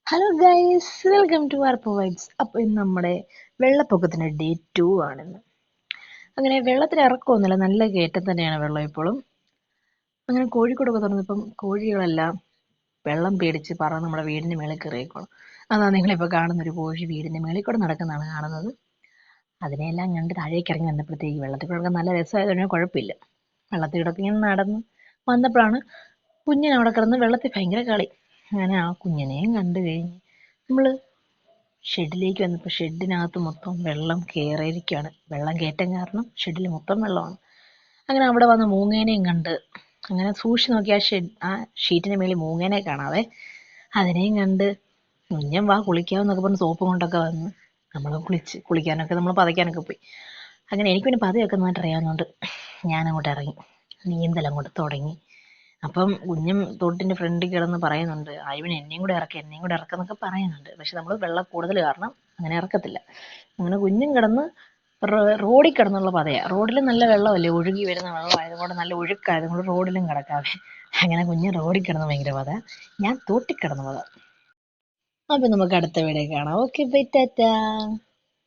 Hello guys, welcome to Aarppo vibes. അപ്പോൾ ഇന്ന് നമ്മുടെ വെള്ളപ്പൊക്കത്തിൻ്റെ ഡേ 2 ആണിന്ന്. അങ്ങനെ വെള്ളത്തിന് ഇറക്കമൊന്നുമില്ല, നല്ല കയറ്റം തന്നെയാണ് വെള്ളം ഇപ്പോഴും. അങ്ങനെ കോഴിക്കോടൊക്കെ തുറന്നപ്പം കോഴികളെല്ലാം വെള്ളം പേടിച്ച് പറന്ന് നമ്മുടെ വീടിൻ്റെ മേളിൽ കയറിയേക്കണം. അതാണ് നിങ്ങളിപ്പോൾ കാണുന്നൊരു കോഴി വീടിൻ്റെ മേളിൽ കൂടെ നടക്കുന്നതാണ് കാണുന്നത്. അതിനെല്ലാം കണ്ട് താഴേക്ക് ഇറങ്ങി വന്നപ്പോഴത്തേക്ക് വെള്ളത്തിൽ കിടക്കാൻ നല്ല രസമായതുകൊണ്ട് കുഴപ്പമില്ല. വെള്ളത്തിൽ കിടക്കി ഇങ്ങനെ നടന്ന് വന്നപ്പോഴാണ് കുഞ്ഞിനെ അവിടെ കിടന്ന് വെള്ളത്തിൽ ഭയങ്കര കളി. അങ്ങനെ ആ കുഞ്ഞിനെയും കണ്ടു കഴിഞ്ഞ് നമ്മൾ ഷെഡിലേക്ക് വന്നപ്പോൾ ഷെഡിനകത്ത് മൊത്തം വെള്ളം കയറിയിരിക്കുകയാണ്. വെള്ളം കയറ്റം കാരണം ഷെഡിൽ മൊത്തം വെള്ളമാണ്. അങ്ങനെ അവിടെ വന്ന് മൂങ്ങേനെയും കണ്ട് അങ്ങനെ സൂക്ഷിച്ച് നോക്കി ആ ഷീറ്റിൻ്റെ മേളിൽ മൂങ്ങേനെ കാണാവേ. അതിനെയും കണ്ട് കുഞ്ഞൻ വാ കുളിക്കാമെന്നൊക്കെ പറഞ്ഞ് സോപ്പ് കൊണ്ടൊക്കെ വന്ന് നമ്മൾ കുളിക്കാനൊക്കെ നമ്മൾ പതയ്ക്കാനൊക്കെ പോയി. അങ്ങനെ എനിക്ക് പിന്നെ പതയൊക്കെ നന്നായിട്ട് അറിയാവുന്നതുകൊണ്ട് ഞാനങ്ങോട്ട് ഇറങ്ങി നീന്തലങ്ങോട്ട് തുടങ്ങി. അപ്പം കുഞ്ഞും തോട്ടിൻ്റെ ഫ്രണ്ടിൽ കിടന്ന് പറയുന്നുണ്ട്, അയ്യോ എന്നെയും കൂടെ ഇറക്കുന്നൊക്കെ പറയുന്നുണ്ട്. പക്ഷെ നമ്മൾ വെള്ളം കൂടുതൽ കാരണം അങ്ങനെ ഇറക്കത്തില്ല. അങ്ങനെ കുഞ്ഞും കിടന്ന് റോഡിൽ കിടന്നുള്ള പതയാണ്. റോഡിൽ നല്ല വെള്ളമല്ലേ, ഒഴുകി വരുന്ന വെള്ളമായതുകൊണ്ട് നല്ല ഒഴുക്കായതുകൊണ്ട് റോഡിലും കിടക്കാവേ. അങ്ങനെ കുഞ്ഞ് റോഡിൽ കിടന്ന് ഭയങ്കര പത, ഞാൻ തോട്ടിൽ കിടന്ന് പത. അപ്പം നമുക്ക് അടുത്ത വീഡിയോ കാണാം. Okay bye, Tata.